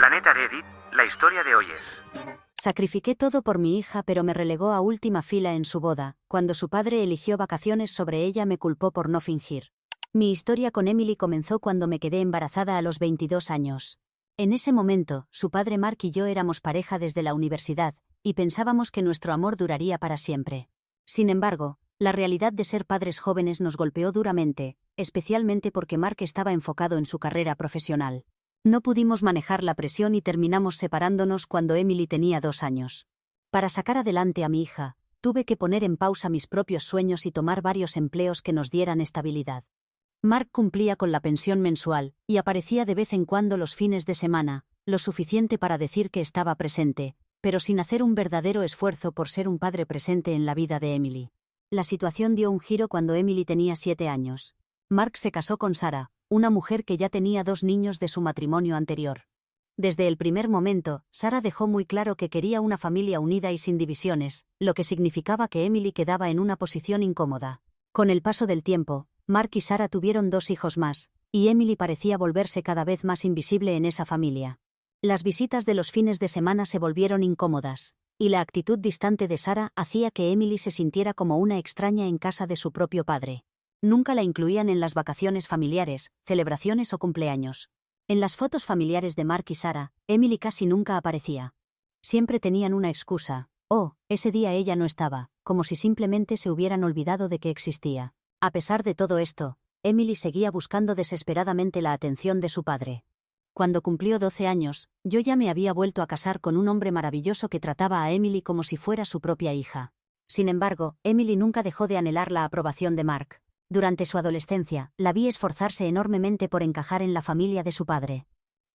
Planeta Reddit, la historia de hoy es... Sacrifiqué todo por mi hija, pero me relegó a última fila en su boda. Cuando su padre eligió vacaciones sobre ella, me culpó por no fingir. Mi historia con Emily comenzó cuando me quedé embarazada a los 22 años. En ese momento, su padre Mark y yo éramos pareja desde la universidad, y pensábamos que nuestro amor duraría para siempre. Sin embargo, la realidad de ser padres jóvenes nos golpeó duramente, especialmente porque Mark estaba enfocado en su carrera profesional. No pudimos manejar la presión y terminamos separándonos cuando Emily tenía 2 años. Para sacar adelante a mi hija, tuve que poner en pausa mis propios sueños y tomar varios empleos que nos dieran estabilidad. Mark cumplía con la pensión mensual, y aparecía de vez en cuando los fines de semana, lo suficiente para decir que estaba presente, pero sin hacer un verdadero esfuerzo por ser un padre presente en la vida de Emily. La situación dio un giro cuando Emily tenía 7 años. Mark se casó con Sarah, una mujer que ya tenía 2 niños de su matrimonio anterior. Desde el primer momento, Sarah dejó muy claro que quería una familia unida y sin divisiones, lo que significaba que Emily quedaba en una posición incómoda. Con el paso del tiempo, Mark y Sarah tuvieron 2 hijos más, y Emily parecía volverse cada vez más invisible en esa familia. Las visitas de los fines de semana se volvieron incómodas, y la actitud distante de Sarah hacía que Emily se sintiera como una extraña en casa de su propio padre. Nunca la incluían en las vacaciones familiares, celebraciones o cumpleaños. En las fotos familiares de Mark y Sarah, Emily casi nunca aparecía. Siempre tenían una excusa. Oh, ese día ella no estaba, como si simplemente se hubieran olvidado de que existía. A pesar de todo esto, Emily seguía buscando desesperadamente la atención de su padre. Cuando cumplió 12 años, yo ya me había vuelto a casar con un hombre maravilloso que trataba a Emily como si fuera su propia hija. Sin embargo, Emily nunca dejó de anhelar la aprobación de Mark. Durante su adolescencia, la vi esforzarse enormemente por encajar en la familia de su padre.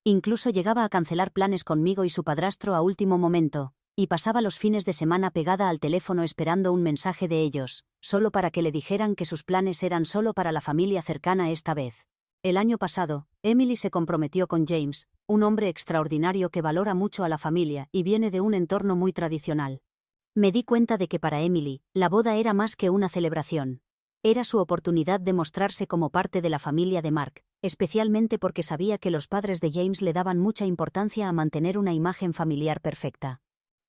Incluso llegaba a cancelar planes conmigo y su padrastro a último momento, y pasaba los fines de semana pegada al teléfono esperando un mensaje de ellos, solo para que le dijeran que sus planes eran solo para la familia cercana esta vez. El año pasado, Emily se comprometió con James, un hombre extraordinario que valora mucho a la familia y viene de un entorno muy tradicional. Me di cuenta de que para Emily, la boda era más que una celebración. Era su oportunidad de mostrarse como parte de la familia de Mark, especialmente porque sabía que los padres de James le daban mucha importancia a mantener una imagen familiar perfecta.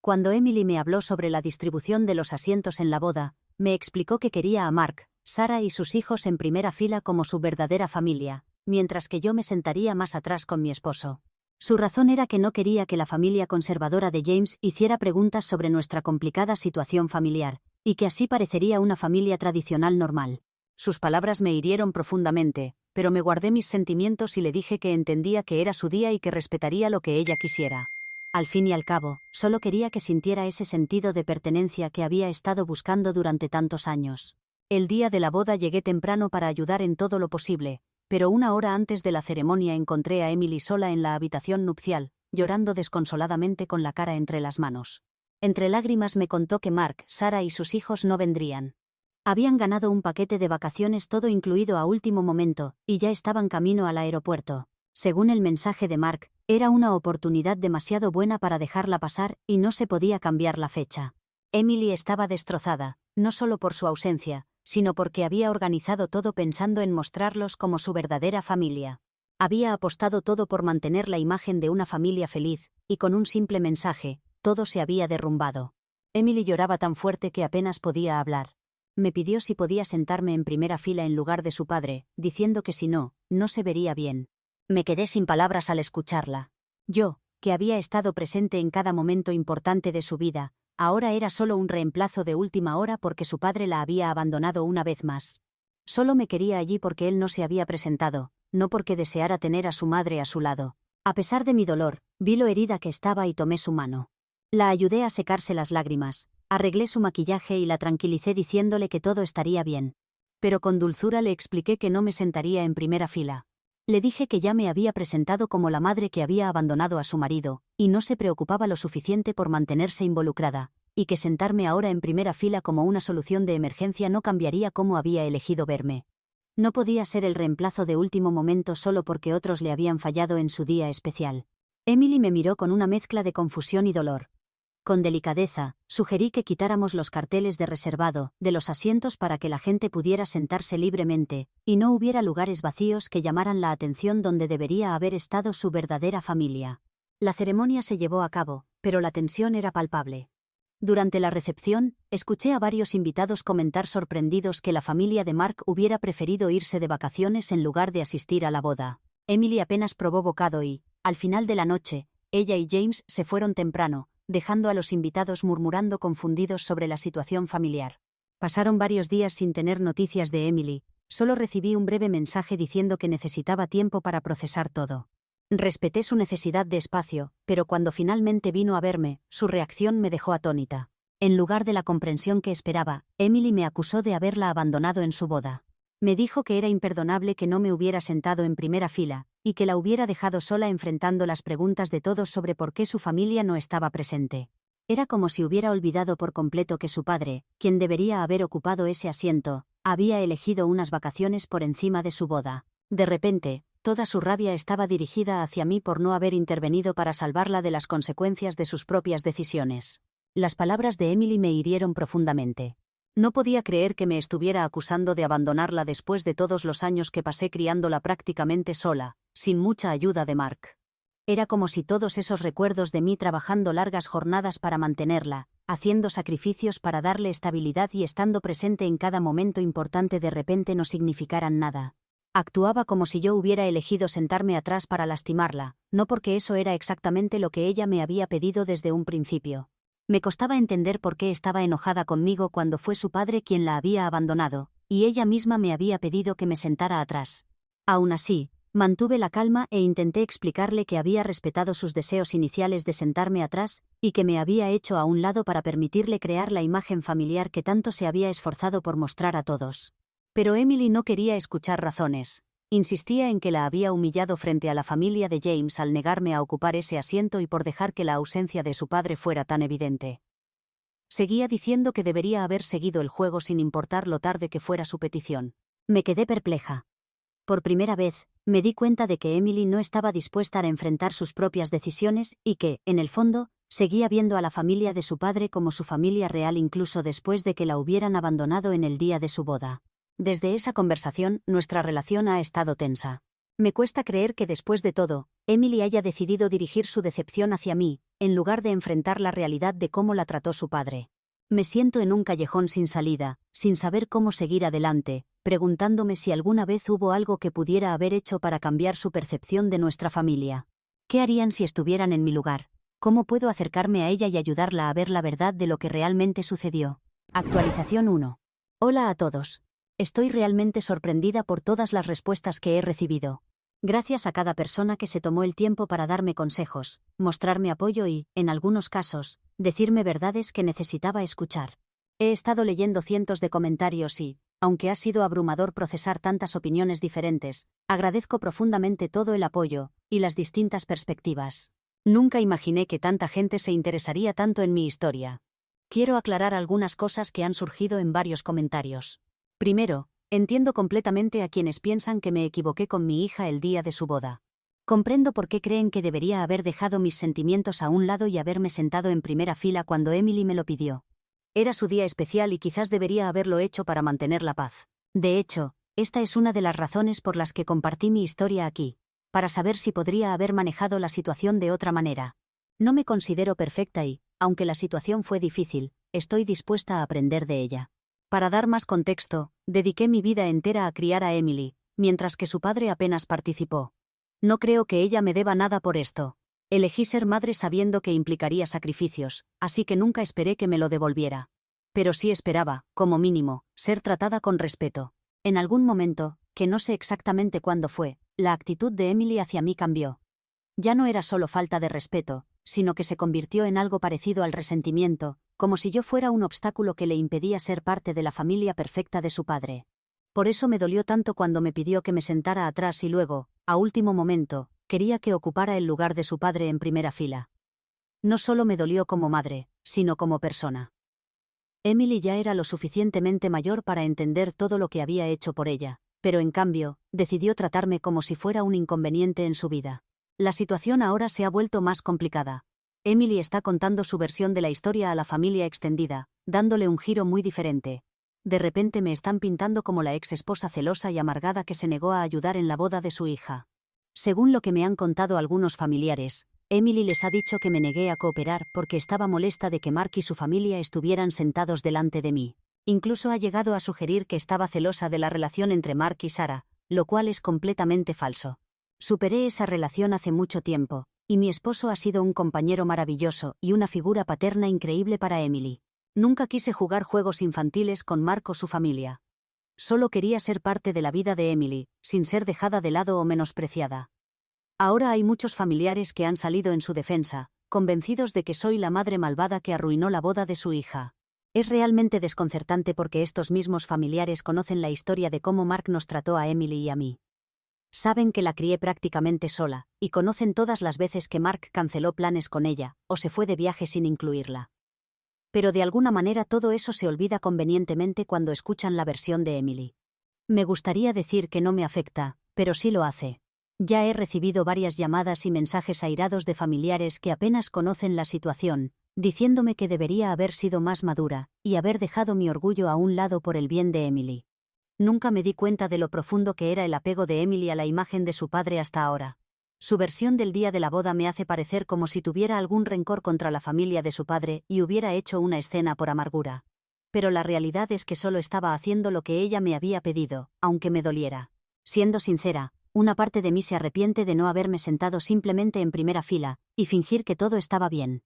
Cuando Emily me habló sobre la distribución de los asientos en la boda, me explicó que quería a Mark, Sarah y sus hijos en primera fila como su verdadera familia, mientras que yo me sentaría más atrás con mi esposo. Su razón era que no quería que la familia conservadora de James hiciera preguntas sobre nuestra complicada situación familiar, y que así parecería una familia tradicional normal. Sus palabras me hirieron profundamente, pero me guardé mis sentimientos y le dije que entendía que era su día y que respetaría lo que ella quisiera. Al fin y al cabo, solo quería que sintiera ese sentido de pertenencia que había estado buscando durante tantos años. El día de la boda llegué temprano para ayudar en todo lo posible, pero una hora antes de la ceremonia encontré a Emily sola en la habitación nupcial, llorando desconsoladamente con la cara entre las manos. Entre lágrimas me contó que Mark, Sarah y sus hijos no vendrían. Habían ganado un paquete de vacaciones todo incluido a último momento, y ya estaban camino al aeropuerto. Según el mensaje de Mark, era una oportunidad demasiado buena para dejarla pasar y no se podía cambiar la fecha. Emily estaba destrozada, no solo por su ausencia, sino porque había organizado todo pensando en mostrarlos como su verdadera familia. Había apostado todo por mantener la imagen de una familia feliz, y con un simple mensaje, todo se había derrumbado. Emily lloraba tan fuerte que apenas podía hablar. Me pidió si podía sentarme en primera fila en lugar de su padre, diciendo que si no, no se vería bien. Me quedé sin palabras al escucharla. Yo, que había estado presente en cada momento importante de su vida, ahora era solo un reemplazo de última hora porque su padre la había abandonado una vez más. Solo me quería allí porque él no se había presentado, no porque deseara tener a su madre a su lado. A pesar de mi dolor, vi lo herida que estaba y tomé su mano. La ayudé a secarse las lágrimas, arreglé su maquillaje y la tranquilicé diciéndole que todo estaría bien. Pero con dulzura le expliqué que no me sentaría en primera fila. Le dije que ya me había presentado como la madre que había abandonado a su marido, y no se preocupaba lo suficiente por mantenerse involucrada, y que sentarme ahora en primera fila como una solución de emergencia no cambiaría cómo había elegido verme. No podía ser el reemplazo de último momento solo porque otros le habían fallado en su día especial. Emily me miró con una mezcla de confusión y dolor. Con delicadeza, sugerí que quitáramos los carteles de reservado de los asientos para que la gente pudiera sentarse libremente, y no hubiera lugares vacíos que llamaran la atención donde debería haber estado su verdadera familia. La ceremonia se llevó a cabo, pero la tensión era palpable. Durante la recepción, escuché a varios invitados comentar sorprendidos que la familia de Mark hubiera preferido irse de vacaciones en lugar de asistir a la boda. Emily apenas probó bocado y, al final de la noche, ella y James se fueron temprano, dejando a los invitados murmurando confundidos sobre la situación familiar. Pasaron varios días sin tener noticias de Emily, solo recibí un breve mensaje diciendo que necesitaba tiempo para procesar todo. Respeté su necesidad de espacio, pero cuando finalmente vino a verme, su reacción me dejó atónita. En lugar de la comprensión que esperaba, Emily me acusó de haberla abandonado en su boda. Me dijo que era imperdonable que no me hubiera sentado en primera fila, y que la hubiera dejado sola enfrentando las preguntas de todos sobre por qué su familia no estaba presente. Era como si hubiera olvidado por completo que su padre, quien debería haber ocupado ese asiento, había elegido unas vacaciones por encima de su boda. De repente, toda su rabia estaba dirigida hacia mí por no haber intervenido para salvarla de las consecuencias de sus propias decisiones. Las palabras de Emily me hirieron profundamente. No podía creer que me estuviera acusando de abandonarla después de todos los años que pasé criándola prácticamente sola, sin mucha ayuda de Mark. Era como si todos esos recuerdos de mí trabajando largas jornadas para mantenerla, haciendo sacrificios para darle estabilidad y estando presente en cada momento importante de repente no significaran nada. Actuaba como si yo hubiera elegido sentarme atrás para lastimarla, no porque eso era exactamente lo que ella me había pedido desde un principio. Me costaba entender por qué estaba enojada conmigo cuando fue su padre quien la había abandonado, y ella misma me había pedido que me sentara atrás. Aún así, mantuve la calma e intenté explicarle que había respetado sus deseos iniciales de sentarme atrás, y que me había hecho a un lado para permitirle crear la imagen familiar que tanto se había esforzado por mostrar a todos. Pero Emily no quería escuchar razones. Insistía en que la había humillado frente a la familia de James al negarme a ocupar ese asiento y por dejar que la ausencia de su padre fuera tan evidente. Seguía diciendo que debería haber seguido el juego sin importar lo tarde que fuera su petición. Me quedé perpleja. Por primera vez, me di cuenta de que Emily no estaba dispuesta a enfrentar sus propias decisiones y que, en el fondo, seguía viendo a la familia de su padre como su familia real incluso después de que la hubieran abandonado en el día de su boda. Desde esa conversación, nuestra relación ha estado tensa. Me cuesta creer que después de todo, Emily haya decidido dirigir su decepción hacia mí, en lugar de enfrentar la realidad de cómo la trató su padre. Me siento en un callejón sin salida, sin saber cómo seguir adelante, preguntándome si alguna vez hubo algo que pudiera haber hecho para cambiar su percepción de nuestra familia. ¿Qué harían si estuvieran en mi lugar? ¿Cómo puedo acercarme a ella y ayudarla a ver la verdad de lo que realmente sucedió? Actualización 1. Hola a todos. Estoy realmente sorprendida por todas las respuestas que he recibido. Gracias a cada persona que se tomó el tiempo para darme consejos, mostrarme apoyo y, en algunos casos, decirme verdades que necesitaba escuchar. He estado leyendo cientos de comentarios y, aunque ha sido abrumador procesar tantas opiniones diferentes, agradezco profundamente todo el apoyo y las distintas perspectivas. Nunca imaginé que tanta gente se interesaría tanto en mi historia. Quiero aclarar algunas cosas que han surgido en varios comentarios. Primero, entiendo completamente a quienes piensan que me equivoqué con mi hija el día de su boda. Comprendo por qué creen que debería haber dejado mis sentimientos a un lado y haberme sentado en primera fila cuando Emily me lo pidió. Era su día especial y quizás debería haberlo hecho para mantener la paz. De hecho, esta es una de las razones por las que compartí mi historia aquí, para saber si podría haber manejado la situación de otra manera. No me considero perfecta y, aunque la situación fue difícil, estoy dispuesta a aprender de ella. Para dar más contexto, dediqué mi vida entera a criar a Emily, mientras que su padre apenas participó. No creo que ella me deba nada por esto. Elegí ser madre sabiendo que implicaría sacrificios, así que nunca esperé que me lo devolviera. Pero sí esperaba, como mínimo, ser tratada con respeto. En algún momento, que no sé exactamente cuándo fue, la actitud de Emily hacia mí cambió. Ya no era solo falta de respeto, sino que se convirtió en algo parecido al resentimiento, como si yo fuera un obstáculo que le impedía ser parte de la familia perfecta de su padre. Por eso me dolió tanto cuando me pidió que me sentara atrás y luego, a último momento, quería que ocupara el lugar de su padre en primera fila. No solo me dolió como madre, sino como persona. Emily ya era lo suficientemente mayor para entender todo lo que había hecho por ella, pero en cambio, decidió tratarme como si fuera un inconveniente en su vida. La situación ahora se ha vuelto más complicada. Emily está contando su versión de la historia a la familia extendida, dándole un giro muy diferente. De repente me están pintando como la ex esposa celosa y amargada que se negó a ayudar en la boda de su hija. Según lo que me han contado algunos familiares, Emily les ha dicho que me negué a cooperar porque estaba molesta de que Mark y su familia estuvieran sentados delante de mí. Incluso ha llegado a sugerir que estaba celosa de la relación entre Mark y Sarah, lo cual es completamente falso. Superé esa relación hace mucho tiempo, y mi esposo ha sido un compañero maravilloso y una figura paterna increíble para Emily. Nunca quise jugar juegos infantiles con Mark o su familia. Solo quería ser parte de la vida de Emily, sin ser dejada de lado o menospreciada. Ahora hay muchos familiares que han salido en su defensa, convencidos de que soy la madre malvada que arruinó la boda de su hija. Es realmente desconcertante porque estos mismos familiares conocen la historia de cómo Mark nos trató a Emily y a mí. Saben que la crié prácticamente sola, y conocen todas las veces que Mark canceló planes con ella, o se fue de viaje sin incluirla. Pero de alguna manera todo eso se olvida convenientemente cuando escuchan la versión de Emily. Me gustaría decir que no me afecta, pero sí lo hace. Ya he recibido varias llamadas y mensajes airados de familiares que apenas conocen la situación, diciéndome que debería haber sido más madura, y haber dejado mi orgullo a un lado por el bien de Emily. Nunca me di cuenta de lo profundo que era el apego de Emily a la imagen de su padre hasta ahora. Su versión del día de la boda me hace parecer como si tuviera algún rencor contra la familia de su padre y hubiera hecho una escena por amargura. Pero la realidad es que solo estaba haciendo lo que ella me había pedido, aunque me doliera. Siendo sincera, una parte de mí se arrepiente de no haberme sentado simplemente en primera fila, y fingir que todo estaba bien.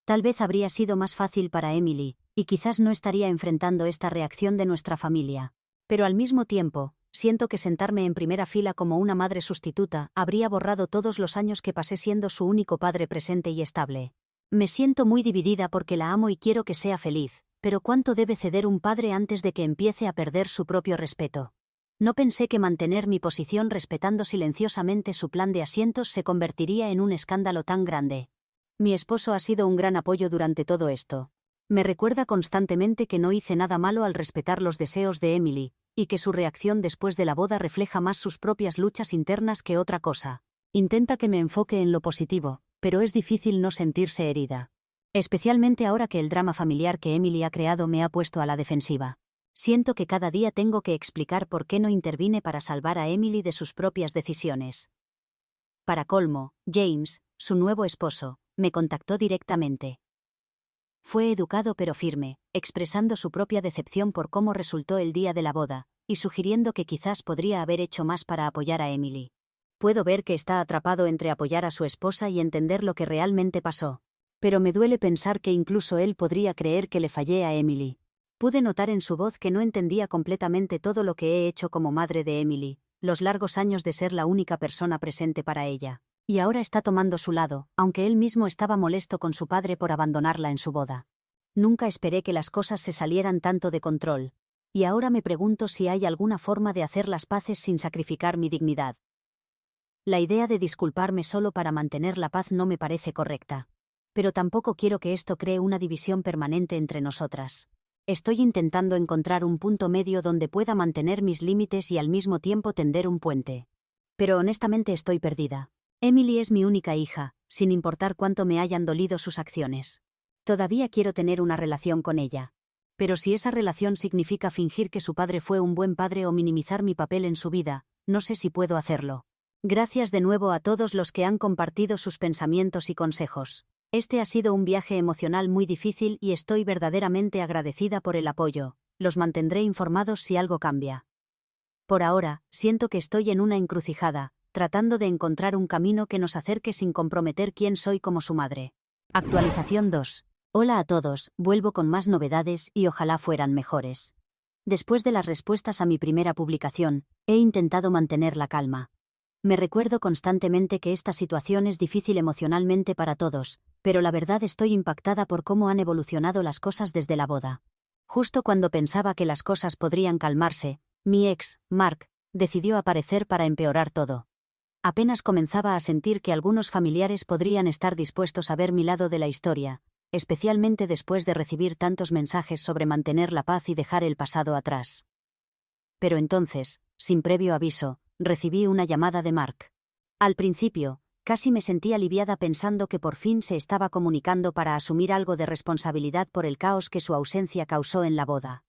Tal vez habría sido más fácil para Emily, y quizás no estaría enfrentando esta reacción de nuestra familia. Pero al mismo tiempo, siento que sentarme en primera fila como una madre sustituta habría borrado todos los años que pasé siendo su único padre presente y estable. Me siento muy dividida porque la amo y quiero que sea feliz, pero ¿cuánto debe ceder un padre antes de que empiece a perder su propio respeto? No pensé que mantener mi posición respetando silenciosamente su plan de asientos se convertiría en un escándalo tan grande. Mi esposo ha sido un gran apoyo durante todo esto. Me recuerda constantemente que no hice nada malo al respetar los deseos de Emily, y que su reacción después de la boda refleja más sus propias luchas internas que otra cosa. Intenta que me enfoque en lo positivo, pero es difícil no sentirse herida. Especialmente ahora que el drama familiar que Emily ha creado me ha puesto a la defensiva. Siento que cada día tengo que explicar por qué no intervine para salvar a Emily de sus propias decisiones. Para colmo, James, su nuevo esposo, me contactó directamente. Fue educado pero firme, expresando su propia decepción por cómo resultó el día de la boda, y sugiriendo que quizás podría haber hecho más para apoyar a Emily. Puedo ver que está atrapado entre apoyar a su esposa y entender lo que realmente pasó. Pero me duele pensar que incluso él podría creer que le fallé a Emily. Pude notar en su voz que no entendía completamente todo lo que he hecho como madre de Emily, los largos años de ser la única persona presente para ella. Y ahora está tomando su lado, aunque él mismo estaba molesto con su padre por abandonarla en su boda. Nunca esperé que las cosas se salieran tanto de control. Y ahora me pregunto si hay alguna forma de hacer las paces sin sacrificar mi dignidad. La idea de disculparme solo para mantener la paz no me parece correcta. Pero tampoco quiero que esto cree una división permanente entre nosotras. Estoy intentando encontrar un punto medio donde pueda mantener mis límites y al mismo tiempo tender un puente. Pero honestamente estoy perdida. Emily es mi única hija, sin importar cuánto me hayan dolido sus acciones. Todavía quiero tener una relación con ella. Pero si esa relación significa fingir que su padre fue un buen padre o minimizar mi papel en su vida, no sé si puedo hacerlo. Gracias de nuevo a todos los que han compartido sus pensamientos y consejos. Este ha sido un viaje emocional muy difícil y estoy verdaderamente agradecida por el apoyo. Los mantendré informados si algo cambia. Por ahora, siento que estoy en una encrucijada, tratando de encontrar un camino que nos acerque sin comprometer quién soy como su madre. Actualización 2. Hola a todos, vuelvo con más novedades y ojalá fueran mejores. Después de las respuestas a mi primera publicación, he intentado mantener la calma. Me recuerdo constantemente que esta situación es difícil emocionalmente para todos, pero la verdad estoy impactada por cómo han evolucionado las cosas desde la boda. Justo cuando pensaba que las cosas podrían calmarse, mi ex, Mark, decidió aparecer para empeorar todo. Apenas comenzaba a sentir que algunos familiares podrían estar dispuestos a ver mi lado de la historia, especialmente después de recibir tantos mensajes sobre mantener la paz y dejar el pasado atrás. Pero entonces, sin previo aviso, recibí una llamada de Mark. Al principio, casi me sentí aliviada pensando que por fin se estaba comunicando para asumir algo de responsabilidad por el caos que su ausencia causó en la boda.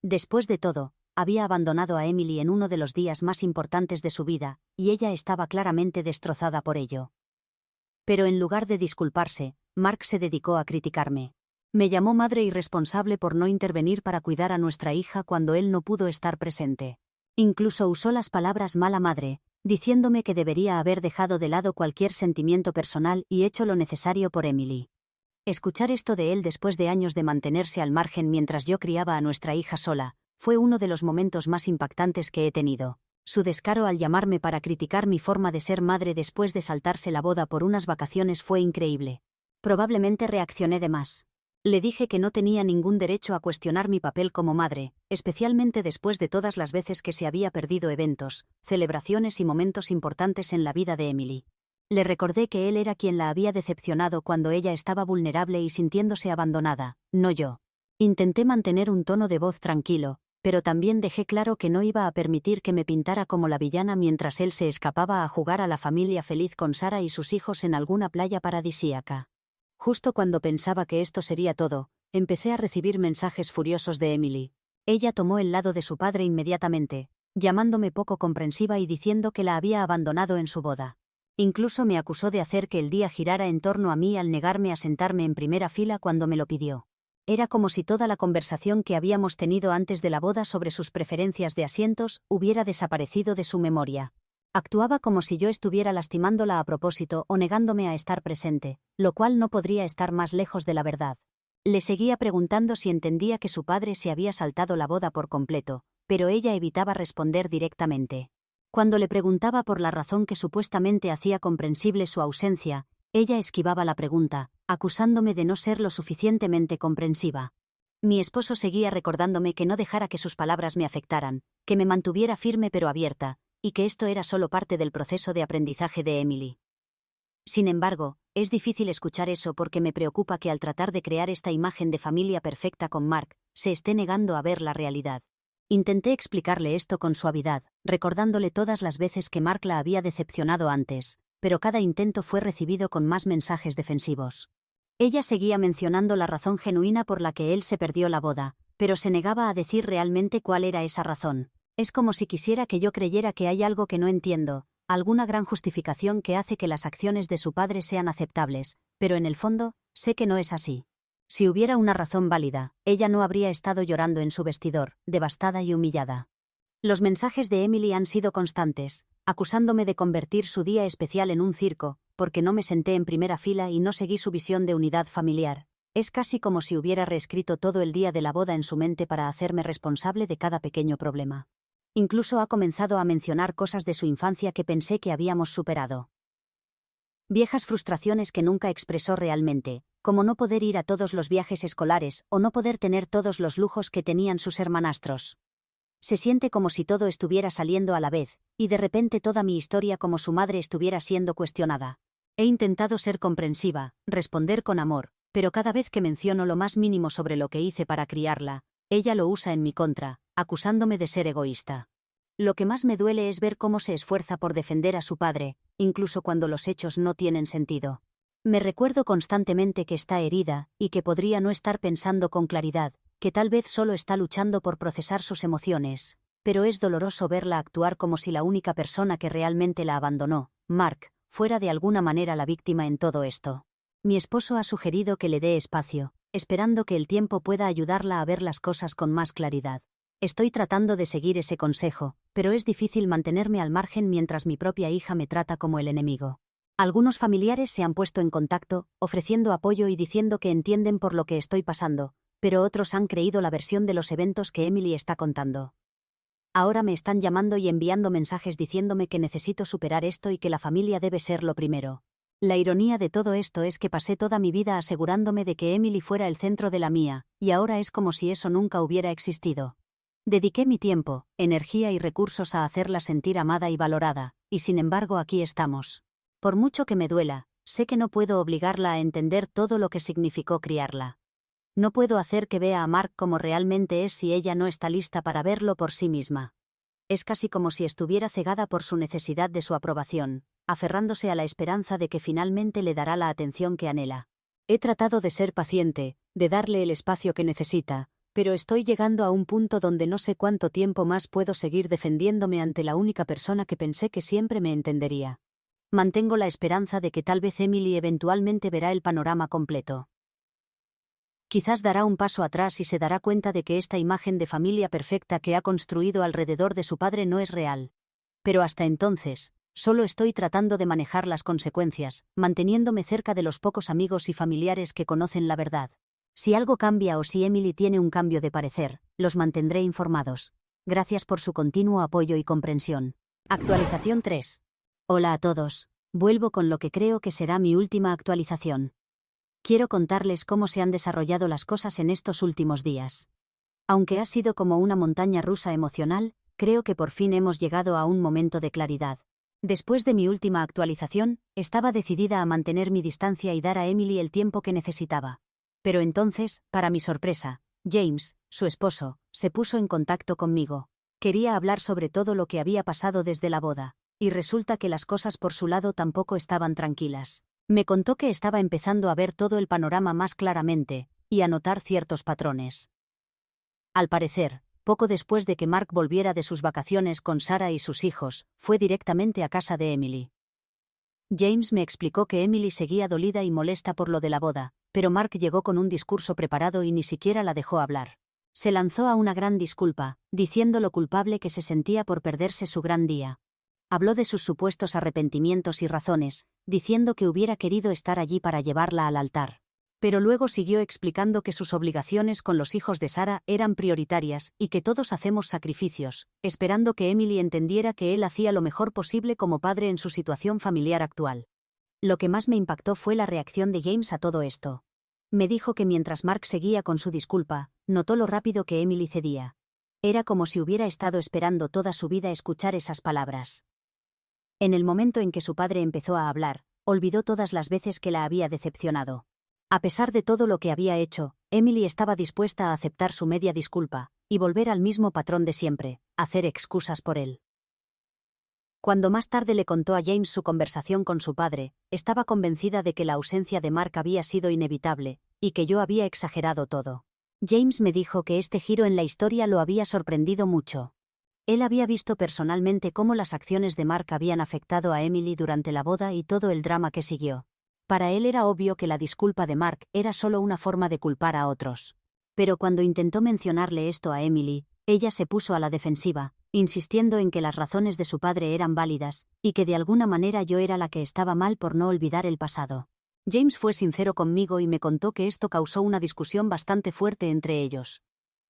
Después de todo, había abandonado a Emily en uno de los días más importantes de su vida, y ella estaba claramente destrozada por ello. Pero en lugar de disculparse, Mark se dedicó a criticarme. Me llamó madre irresponsable por no intervenir para cuidar a nuestra hija cuando él no pudo estar presente. Incluso usó las palabras mala madre, diciéndome que debería haber dejado de lado cualquier sentimiento personal y hecho lo necesario por Emily. Escuchar esto de él después de años de mantenerse al margen mientras yo criaba a nuestra hija sola, fue uno de los momentos más impactantes que he tenido. Su descaro al llamarme para criticar mi forma de ser madre después de saltarse la boda por unas vacaciones fue increíble. Probablemente reaccioné de más. Le dije que no tenía ningún derecho a cuestionar mi papel como madre, especialmente después de todas las veces que se había perdido eventos, celebraciones y momentos importantes en la vida de Emily. Le recordé que él era quien la había decepcionado cuando ella estaba vulnerable y sintiéndose abandonada, no yo. Intenté mantener un tono de voz tranquilo, pero también dejé claro que no iba a permitir que me pintara como la villana mientras él se escapaba a jugar a la familia feliz con Sarah y sus hijos en alguna playa paradisíaca. Justo cuando pensaba que esto sería todo, empecé a recibir mensajes furiosos de Emily. Ella tomó el lado de su padre inmediatamente, llamándome poco comprensiva y diciendo que la había abandonado en su boda. Incluso me acusó de hacer que el día girara en torno a mí al negarme a sentarme en primera fila cuando me lo pidió. Era como si toda la conversación que habíamos tenido antes de la boda sobre sus preferencias de asientos hubiera desaparecido de su memoria. Actuaba como si yo estuviera lastimándola a propósito o negándome a estar presente, lo cual no podría estar más lejos de la verdad. Le seguía preguntando si entendía que su padre se había saltado la boda por completo, pero ella evitaba responder directamente. Cuando le preguntaba por la razón que supuestamente hacía comprensible su ausencia, ella esquivaba la pregunta, acusándome de no ser lo suficientemente comprensiva. Mi esposo seguía recordándome que no dejara que sus palabras me afectaran, que me mantuviera firme pero abierta, y que esto era solo parte del proceso de aprendizaje de Emily. Sin embargo, es difícil escuchar eso porque me preocupa que al tratar de crear esta imagen de familia perfecta con Mark, se esté negando a ver la realidad. Intenté explicarle esto con suavidad, recordándole todas las veces que Mark la había decepcionado antes, pero cada intento fue recibido con más mensajes defensivos. Ella seguía mencionando la razón genuina por la que él se perdió la boda, pero se negaba a decir realmente cuál era esa razón. Es como si quisiera que yo creyera que hay algo que no entiendo, alguna gran justificación que hace que las acciones de su padre sean aceptables, pero en el fondo, sé que no es así. Si hubiera una razón válida, ella no habría estado llorando en su vestidor, devastada y humillada. Los mensajes de Emily han sido constantes, acusándome de convertir su día especial en un circo, porque no me senté en primera fila y no seguí su visión de unidad familiar. Es casi como si hubiera reescrito todo el día de la boda en su mente para hacerme responsable de cada pequeño problema. Incluso ha comenzado a mencionar cosas de su infancia que pensé que habíamos superado. Viejas frustraciones que nunca expresó realmente, como no poder ir a todos los viajes escolares o no poder tener todos los lujos que tenían sus hermanastros. Se siente como si todo estuviera saliendo a la vez, y de repente toda mi historia como su madre estuviera siendo cuestionada. He intentado ser comprensiva, responder con amor, pero cada vez que menciono lo más mínimo sobre lo que hice para criarla, ella lo usa en mi contra, acusándome de ser egoísta. Lo que más me duele es ver cómo se esfuerza por defender a su padre, incluso cuando los hechos no tienen sentido. Me recuerdo constantemente que está herida, y que podría no estar pensando con claridad, que tal vez solo está luchando por procesar sus emociones, pero es doloroso verla actuar como si la única persona que realmente la abandonó, Mark, fuera de alguna manera la víctima en todo esto. Mi esposo ha sugerido que le dé espacio, esperando que el tiempo pueda ayudarla a ver las cosas con más claridad. Estoy tratando de seguir ese consejo, pero es difícil mantenerme al margen mientras mi propia hija me trata como el enemigo. Algunos familiares se han puesto en contacto, ofreciendo apoyo y diciendo que entienden por lo que estoy pasando, pero otros han creído la versión de los eventos que Emily está contando. Ahora me están llamando y enviando mensajes diciéndome que necesito superar esto y que la familia debe ser lo primero. La ironía de todo esto es que pasé toda mi vida asegurándome de que Emily fuera el centro de la mía, y ahora es como si eso nunca hubiera existido. Dediqué mi tiempo, energía y recursos a hacerla sentir amada y valorada, y sin embargo aquí estamos. Por mucho que me duela, sé que no puedo obligarla a entender todo lo que significó criarla. No puedo hacer que vea a Mark como realmente es si ella no está lista para verlo por sí misma. Es casi como si estuviera cegada por su necesidad de su aprobación, aferrándose a la esperanza de que finalmente le dará la atención que anhela. He tratado de ser paciente, de darle el espacio que necesita, pero estoy llegando a un punto donde no sé cuánto tiempo más puedo seguir defendiéndome ante la única persona que pensé que siempre me entendería. Mantengo la esperanza de que tal vez Emily eventualmente verá el panorama completo. Quizás dará un paso atrás y se dará cuenta de que esta imagen de familia perfecta que ha construido alrededor de su padre no es real. Pero hasta entonces, solo estoy tratando de manejar las consecuencias, manteniéndome cerca de los pocos amigos y familiares que conocen la verdad. Si algo cambia o si Emily tiene un cambio de parecer, los mantendré informados. Gracias por su continuo apoyo y comprensión. Actualización 3. Hola a todos. Vuelvo con lo que creo que será mi última actualización. Quiero contarles cómo se han desarrollado las cosas en estos últimos días. Aunque ha sido como una montaña rusa emocional, creo que por fin hemos llegado a un momento de claridad. Después de mi última actualización, estaba decidida a mantener mi distancia y dar a Emily el tiempo que necesitaba. Pero entonces, para mi sorpresa, James, su esposo, se puso en contacto conmigo. Quería hablar sobre todo lo que había pasado desde la boda, y resulta que las cosas por su lado tampoco estaban tranquilas. Me contó que estaba empezando a ver todo el panorama más claramente, y a notar ciertos patrones. Al parecer, poco después de que Mark volviera de sus vacaciones con Sarah y sus hijos, fue directamente a casa de Emily. James me explicó que Emily seguía dolida y molesta por lo de la boda, pero Mark llegó con un discurso preparado y ni siquiera la dejó hablar. Se lanzó a una gran disculpa, diciendo lo culpable que se sentía por perderse su gran día. Habló de sus supuestos arrepentimientos y razones, diciendo que hubiera querido estar allí para llevarla al altar. Pero luego siguió explicando que sus obligaciones con los hijos de Sarah eran prioritarias y que todos hacemos sacrificios, esperando que Emily entendiera que él hacía lo mejor posible como padre en su situación familiar actual. Lo que más me impactó fue la reacción de James a todo esto. Me dijo que mientras Mark seguía con su disculpa, notó lo rápido que Emily cedía. Era como si hubiera estado esperando toda su vida escuchar esas palabras. En el momento en que su padre empezó a hablar, olvidó todas las veces que la había decepcionado. A pesar de todo lo que había hecho, Emily estaba dispuesta a aceptar su media disculpa, y volver al mismo patrón de siempre, hacer excusas por él. Cuando más tarde le contó a James su conversación con su padre, estaba convencida de que la ausencia de Mark había sido inevitable, y que yo había exagerado todo. James me dijo que este giro en la historia lo había sorprendido mucho. Él había visto personalmente cómo las acciones de Mark habían afectado a Emily durante la boda y todo el drama que siguió. Para él era obvio que la disculpa de Mark era solo una forma de culpar a otros. Pero cuando intentó mencionarle esto a Emily, ella se puso a la defensiva, insistiendo en que las razones de su padre eran válidas, y que de alguna manera yo era la que estaba mal por no olvidar el pasado. James fue sincero conmigo y me contó que esto causó una discusión bastante fuerte entre ellos.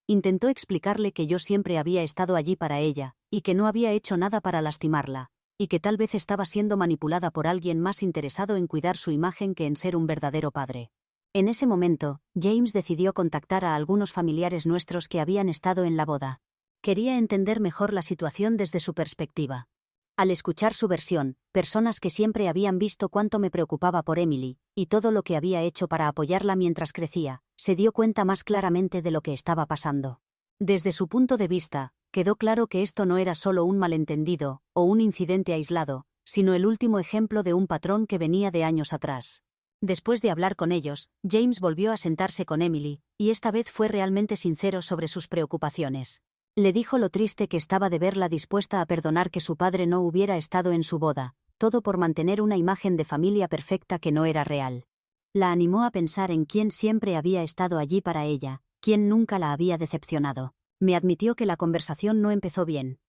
Intentó explicarle que yo siempre había estado allí para ella, y que no había hecho nada para lastimarla, y que tal vez estaba siendo manipulada por alguien más interesado en cuidar su imagen que en ser un verdadero padre. En ese momento, James decidió contactar a algunos familiares nuestros que habían estado en la boda. Quería entender mejor la situación desde su perspectiva. Al escuchar su versión, personas que siempre habían visto cuánto me preocupaba por Emily, y todo lo que había hecho para apoyarla mientras crecía, se dio cuenta más claramente de lo que estaba pasando. Desde su punto de vista, quedó claro que esto no era solo un malentendido, o un incidente aislado, sino el último ejemplo de un patrón que venía de años atrás. Después de hablar con ellos, James volvió a sentarse con Emily, y esta vez fue realmente sincero sobre sus preocupaciones. Le dijo lo triste que estaba de verla dispuesta a perdonar que su padre no hubiera estado en su boda, todo por mantener una imagen de familia perfecta que no era real. La animó a pensar en quién siempre había estado allí para ella, quién nunca la había decepcionado. Me admitió que la conversación no empezó bien.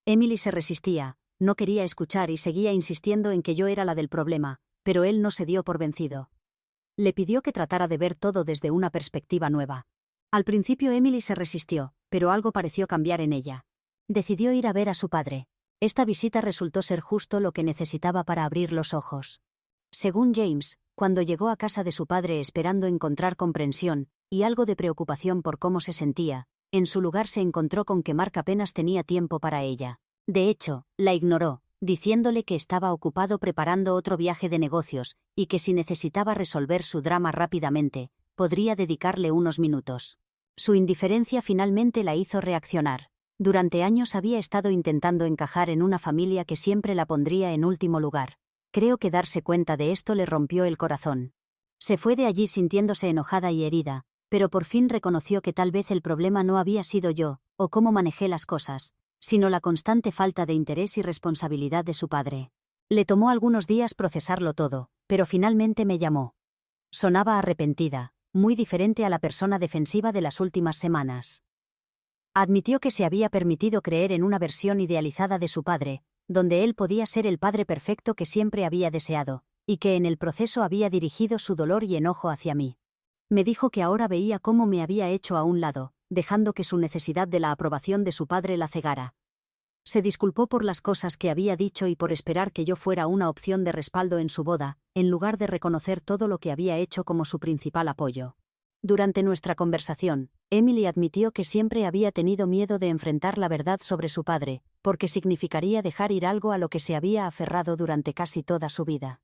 Emily se resistía, no quería escuchar y seguía insistiendo en que yo era la del problema, pero él no se dio por vencido. Le pidió que tratara de ver todo desde una perspectiva nueva. Al principio Emily se resistió, pero algo pareció cambiar en ella. Decidió ir a ver a su padre. Esta visita resultó ser justo lo que necesitaba para abrir los ojos. Según James, cuando llegó a casa de su padre esperando encontrar comprensión y algo de preocupación por cómo se sentía, en su lugar se encontró con que Mark apenas tenía tiempo para ella. De hecho, la ignoró, diciéndole que estaba ocupado preparando otro viaje de negocios y que si necesitaba resolver su drama rápidamente, podría dedicarle unos minutos. Su indiferencia finalmente la hizo reaccionar. Durante años había estado intentando encajar en una familia que siempre la pondría en último lugar. Creo que darse cuenta de esto le rompió el corazón. Se fue de allí sintiéndose enojada y herida, pero por fin reconoció que tal vez el problema no había sido yo, o cómo manejé las cosas, sino la constante falta de interés y responsabilidad de su padre. Le tomó algunos días procesarlo todo, pero finalmente me llamó. Sonaba arrepentida, muy diferente a la persona defensiva de las últimas semanas. Admitió que se había permitido creer en una versión idealizada de su padre, donde él podía ser el padre perfecto que siempre había deseado, y que en el proceso había dirigido su dolor y enojo hacia mí. Me dijo que ahora veía cómo me había hecho a un lado, dejando que su necesidad de la aprobación de su padre la cegara. Se disculpó por las cosas que había dicho y por esperar que yo fuera una opción de respaldo en su boda, en lugar de reconocer todo lo que había hecho como su principal apoyo. Durante nuestra conversación, Emily admitió que siempre había tenido miedo de enfrentar la verdad sobre su padre, porque significaría dejar ir algo a lo que se había aferrado durante casi toda su vida.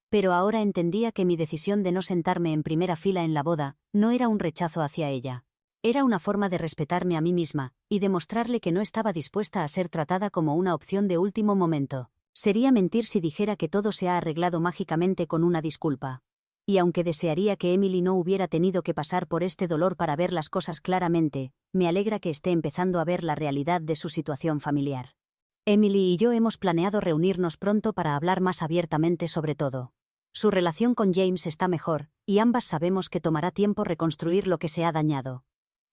Pero ahora entendía que mi decisión de no sentarme en primera fila en la boda no era un rechazo hacia ella. Era una forma de respetarme a mí misma, y demostrarle que no estaba dispuesta a ser tratada como una opción de último momento. Sería mentir si dijera que todo se ha arreglado mágicamente con una disculpa. Y aunque desearía que Emily no hubiera tenido que pasar por este dolor para ver las cosas claramente, me alegra que esté empezando a ver la realidad de su situación familiar. Emily y yo hemos planeado reunirnos pronto para hablar más abiertamente sobre todo. Su relación con James está mejor, y ambas sabemos que tomará tiempo reconstruir lo que se ha dañado.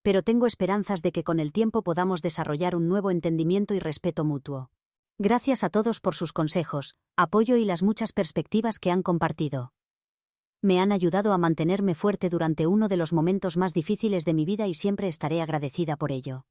Pero tengo esperanzas de que con el tiempo podamos desarrollar un nuevo entendimiento y respeto mutuo. Gracias a todos por sus consejos, apoyo y las muchas perspectivas que han compartido. Me han ayudado a mantenerme fuerte durante uno de los momentos más difíciles de mi vida y siempre estaré agradecida por ello.